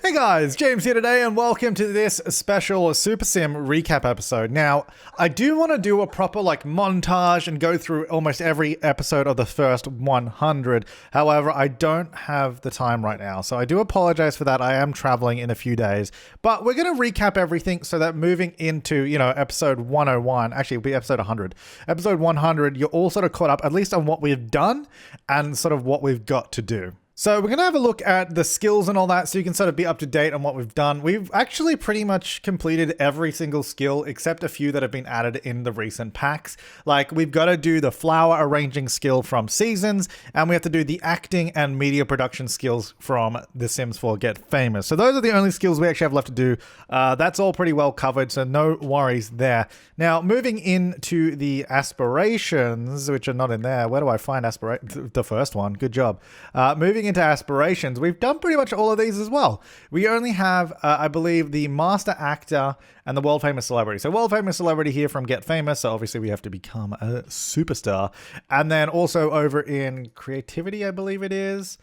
Hey guys, James here today and welcome to this special Super Sim recap episode. Now, I do want to do a proper montage and go through almost every episode of the first 100. However, I don't have the time right now, so I do apologize for that. I am traveling in a few days, but we're going to recap everything so that moving into, episode 101, actually it'll be episode 100. Episode 100, you're all sort of caught up at least on what we've done and sort of what we've got to do. So we're going to have a look at the skills and all that so you can sort of be up to date on what we've done. We've actually pretty much completed every single skill except a few that have been added in the recent packs. Like we've got to do the flower arranging skill from Seasons, and we have to do the acting and media production skills from The Sims 4 Get Famous. So those are the only skills we actually have left to do. That's all pretty well covered, so no worries there. Now moving into the aspirations, which are not in there. Where do I find the first one? Good job. Moving into aspirations, we've done pretty much all of these as well. We only have, I believe, the master actor and the world famous celebrity. So world famous celebrity here from Get Famous. So obviously we have to become a superstar. And then also over in creativity, I believe it is.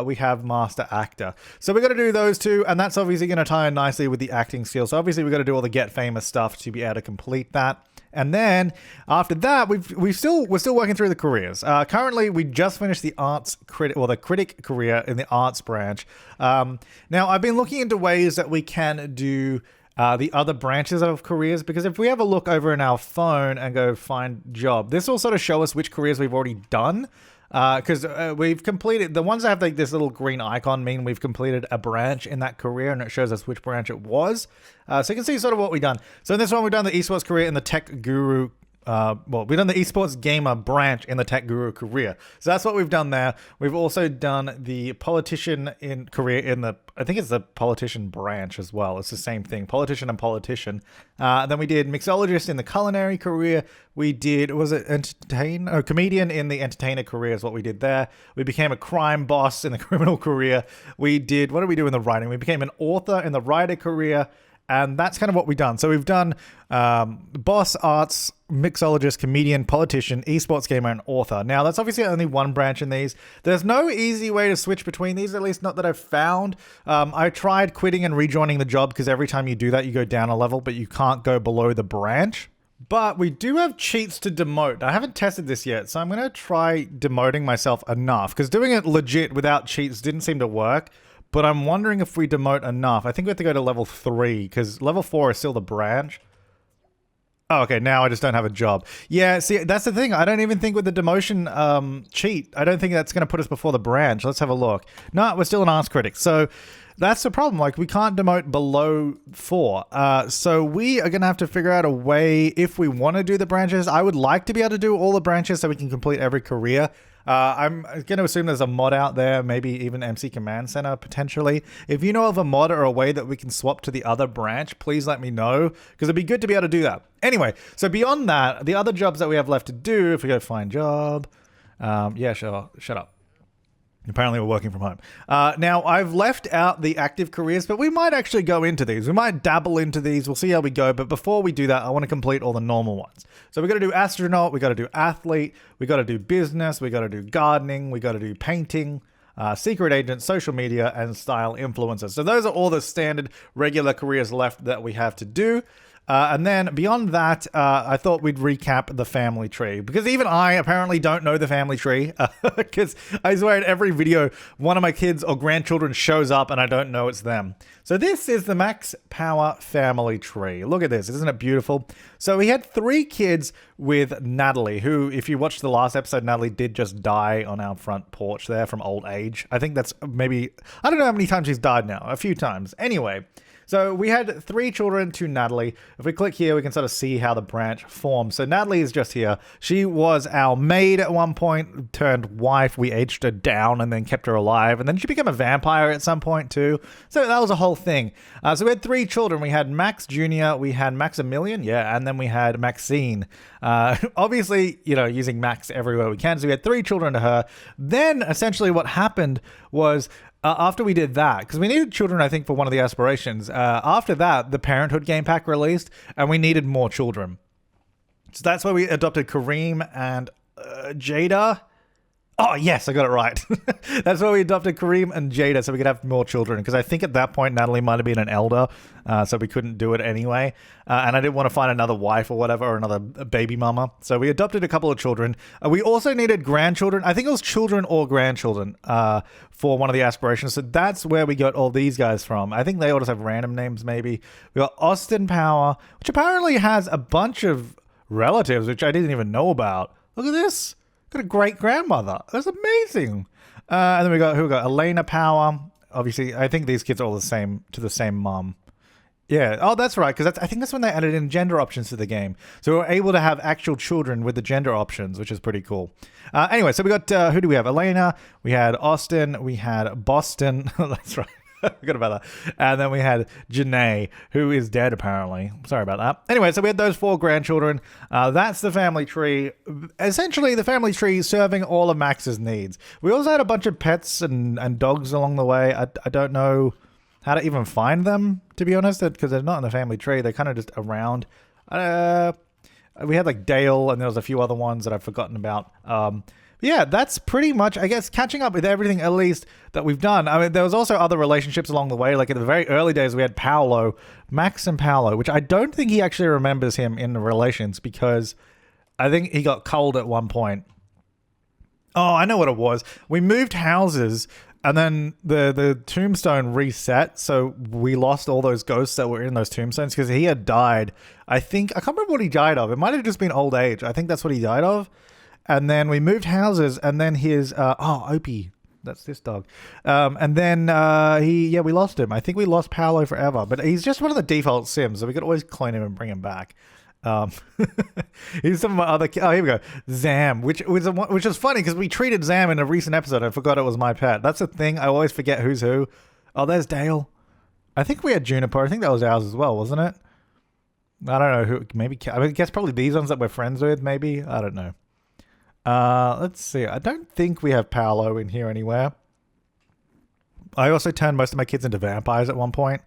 We have master actor. So we're going to do those two, and that's obviously going to tie in nicely with the acting skills. So obviously we've got to do all the Get Famous stuff to be able to complete that. And then after that, we're still working through the careers. Currently, we just finished the the critic career in the arts branch. Now, I've been looking into ways that we can do the other branches of careers, because if we have a look over in our phone and go find job, this will sort of show us which careers we've already done. Because we've completed the ones that have this little green icon mean we've completed a branch in that career, and it shows us which branch it was. So you can see sort of what we've done. So in this one, we've done the esports career in the tech guru. We've done the esports gamer branch in the tech guru career. So that's what we've done there. We've also done the politician in career in I think it's the politician branch as well. It's the same thing, politician and politician. Then we did mixologist in the culinary career. We did, comedian in the entertainer career is what we did there. We became a crime boss in the criminal career. What did we do in the writing? We became an author in the writer career. And that's kind of what we've done. So we've done boss, arts, mixologist, comedian, politician, esports gamer, and author. Now, that's obviously only one branch in these. There's no easy way to switch between these, at least not that I've found. I tried quitting and rejoining the job, because every time you do that, you go down a level, but you can't go below the branch. But we do have cheats to demote. I haven't tested this yet, so I'm going to try demoting myself enough, because doing it legit without cheats didn't seem to work. But I'm wondering if we demote enough. I think we have to go to level 3, because level 4 is still the branch. Oh, okay, now I just don't have a job. Yeah, see, that's the thing. I don't even think with the demotion cheat, I don't think that's going to put us before the branch. Let's have a look. No, we're still an arts critic. So that's the problem. We can't demote below 4. So we are going to have to figure out a way, if we want to do the branches. I would like to be able to do all the branches so we can complete every career. I'm going to assume there's a mod out there, maybe even MC Command Center potentially. If you know of a mod or a way that we can swap to the other branch, please let me know, because it'd be good to be able to do that. Anyway, so beyond that, the other jobs that we have left to do, if we go find job, yeah, sure, shut up. Apparently we're working from home. Now, I've left out the active careers, but we might actually go into these. We might dabble into these. We'll see how we go. But before we do that, I want to complete all the normal ones. So we got to do astronaut. We got to do athlete. We got to do business. We got to do gardening. We got to do painting, secret agent, social media, and style influencers. So those are all the standard regular careers left that we have to do. And then beyond that, I thought we'd recap the family tree, because even I apparently don't know the family tree, because I swear in every video, one of my kids or grandchildren shows up and I don't know it's them. So this is the Max Power family tree. Look at this. Isn't it beautiful? So we had 3 kids with Natalie, who, if you watched the last episode, Natalie did just die on our front porch there from old age. I think that's maybe, I don't know how many times she's died now. A few times. Anyway. So we had 3 children to Natalie. If we click here, we can sort of see how the branch forms. So Natalie is just here. She was our maid at one point, turned wife. We aged her down and then kept her alive. And then she became a vampire at some point too. So that was a whole thing. So we had 3 children. We had Max Jr., we had Maximilian, yeah, and then we had Maxine. Obviously, using Max everywhere we can. So we had 3 children to her. Then essentially what happened was, after we did that, because we needed children, I think, for one of the aspirations. After that, the Parenthood game pack released, and we needed more children. So that's why we adopted Kareem and Jada. Oh, yes, I got it right. That's why we adopted Kareem and Jada, so we could have more children. Because I think at that point, Natalie might have been an elder, so we couldn't do it anyway. And I didn't want to find another wife or whatever, or another baby mama. So we adopted a couple of children. We also needed grandchildren. I think it was children or grandchildren for one of the aspirations. So that's where we got all these guys from. I think they all just have random names, maybe. We got Austin Power, which apparently has a bunch of relatives, which I didn't even know about. Look at this. Got a great grandmother. That's amazing. And then we got Elena Power. Obviously, I think these kids are all the same mom. Yeah. Oh, that's right. Because I think that's when they added in gender options to the game. So we were able to have actual children with the gender options, which is pretty cool. Anyway, so we got who do we have? Elena. We had Austin. We had Boston. That's right. I forgot about that. And then we had Janae, who is dead apparently. Sorry about that. Anyway, so we had those 4 grandchildren. That's the family tree. Essentially, the family tree serving all of Max's needs. We also had a bunch of pets and dogs along the way. I don't know how to even find them, to be honest, because they're not in the family tree. They're kind of just around. We had like Dale, and there was a few other ones that I've forgotten about. Yeah, that's pretty much, I guess, catching up with everything at least that we've done. I mean, there was also other relationships along the way. Like in the very early days, we had Paolo, Max and Paolo, which I don't think he actually remembers him in the relations because I think he got cold at one point. Oh, I know what it was. We moved houses and then the tombstone reset. So we lost all those ghosts that were in those tombstones because he had died. I can't remember what he died of. It might have just been old age. I think that's what he died of. And then we moved houses, and then his Opie, that's this dog. And then we lost him. I think we lost Paolo forever, but he's just one of the default Sims, so we could always clone him and bring him back. Here's some of my other. Oh, here we go, Zam, which is funny because we treated Zam in a recent episode. I forgot it was my pet. That's the thing. I always forget who's who. Oh, there's Dale. I think we had Juniper. I think that was ours as well, wasn't it? I don't know who. Maybe I guess probably these ones that we're friends with. Maybe I don't know. Let's see. I don't think we have Paolo in here anywhere. I also turned most of my kids into vampires at one point.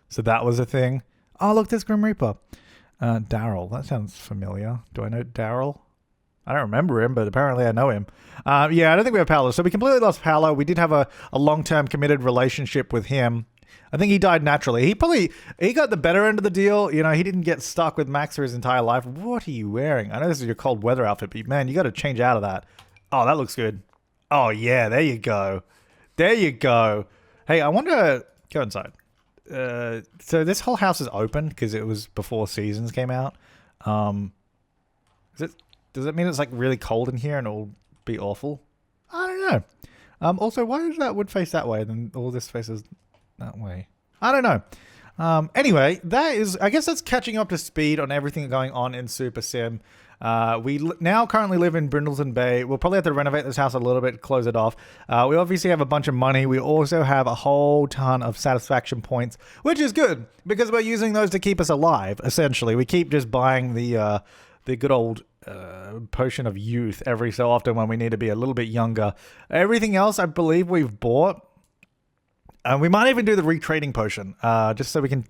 So that was a thing. Oh, look, there's Grim Reaper. Daryl. That sounds familiar. Do I know Daryl? I don't remember him, but apparently I know him. Yeah, I don't think we have Paolo. So we completely lost Paolo. We did have a long-term committed relationship with him. I think he died naturally. He got the better end of the deal. You know, he didn't get stuck with Max for his entire life. What are you wearing? I know this is your cold weather outfit, but man, you got to change out of that. Oh, that looks good. Oh, yeah, there you go. There you go. Hey, I wonder... Go inside. So this whole house is open because it was before seasons came out. Does it mean it's like really cold in here and it'll be awful? I don't know. Also, why does that wood face that way and then all this faces... that way? I don't know. Anyway, I guess that's catching up to speed on everything going on in Super Sim. We now currently live in Brindleton Bay. We'll probably have to renovate this house a little bit, close it off. We obviously have a bunch of money. We also have a whole ton of satisfaction points, which is good because we're using those to keep us alive, essentially. We keep just buying the good old potion of youth every so often when we need to be a little bit younger. Everything else, I believe we've bought. We might even do the retrading potion, just so we can,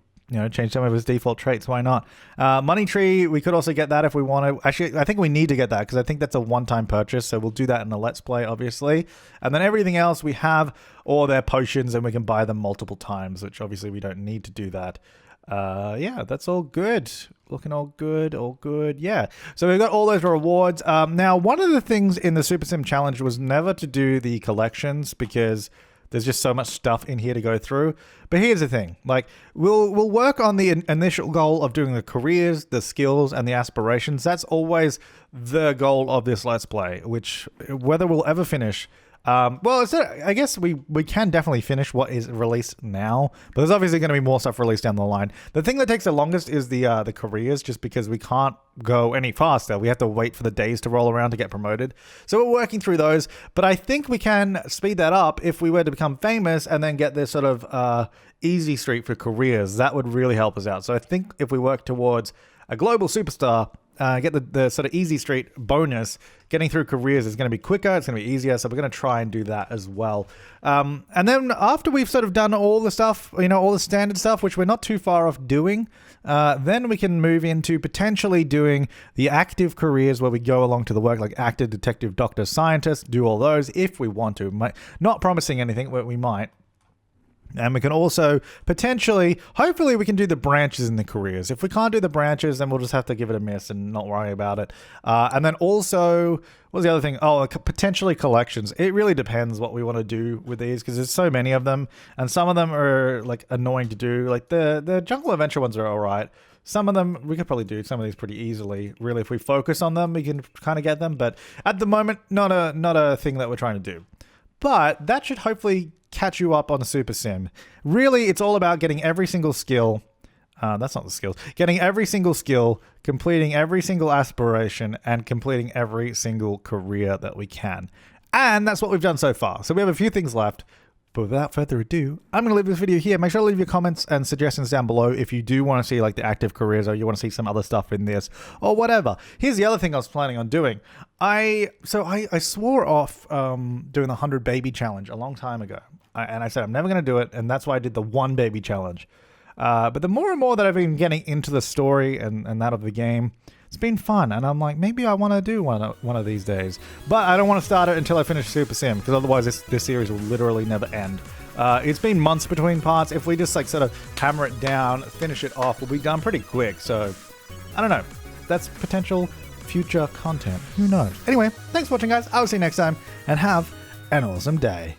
change some of his default traits. Why not? Money tree, we could also get that if we want to. Actually, I think we need to get that because I think that's a one-time purchase. So we'll do that in the Let's Play, obviously. And then everything else, we have all their potions and we can buy them multiple times, which obviously we don't need to do that. Yeah, that's all good. Looking all good, all good. Yeah. So we've got all those rewards. Now, one of the things in the Super Sim Challenge was never to do the collections because... there's just so much stuff in here to go through. But here's the thing. Like, we'll work on the initial goal of doing the careers, the skills, and the aspirations. That's always the goal of this Let's Play, which, whether we'll ever finish... I guess we can definitely finish what is released now, but there's obviously going to be more stuff released down the line. The thing that takes the longest is the careers, just because we can't go any faster. We have to wait for the days to roll around to get promoted. So we're working through those, but I think we can speed that up if we were to become famous and then get this sort of easy streak for careers. That would really help us out. So I think if we work towards a global superstar, get the sort of easy street bonus, getting through careers is going to be quicker, it's going to be easier, so we're going to try and do that as well. And then after we've sort of done all the stuff, all the standard stuff, which we're not too far off doing, then we can move into potentially doing the active careers where we go along to the work, like actor, detective, doctor, scientist, do all those if we want to. Not promising anything, but we might. And we can also potentially, hopefully we can do the branches in the careers. If we can't do the branches, then we'll just have to give it a miss and not worry about it. And then also, what was the other thing? Oh, potentially collections. It really depends what we want to do with these because there's so many of them. And some of them are like annoying to do. Like the Jungle Adventure ones are all right. Some of them, we could probably do some of these pretty easily. Really, if we focus on them, we can kind of get them. But at the moment, not a thing that we're trying to do. But that should hopefully catch you up on Super Sim. Really, it's all about getting every single skill. That's not the skills. Getting every single skill, completing every single aspiration, and completing every single career that we can. And that's what we've done so far. So we have a few things left. But without further ado, I'm going to leave this video here. Make sure to leave your comments and suggestions down below if you do want to see like the active careers or you want to see some other stuff in this or whatever. Here's the other thing I was planning on doing. I swore off doing the 100 baby challenge a long time ago. And I said I'm never going to do it. And that's why I did the 1 baby challenge. But the more and more that I've been getting into the story and that of the game, it's been fun, and I'm like, maybe I want to do one of these days. But I don't want to start it until I finish Super Sim, because otherwise this series will literally never end. It's been months between parts. If we just like sort of hammer it down, finish it off, we'll be done pretty quick. So, I don't know. That's potential future content. Who knows? Anyway, thanks for watching, guys. I'll see you next time, and have an awesome day.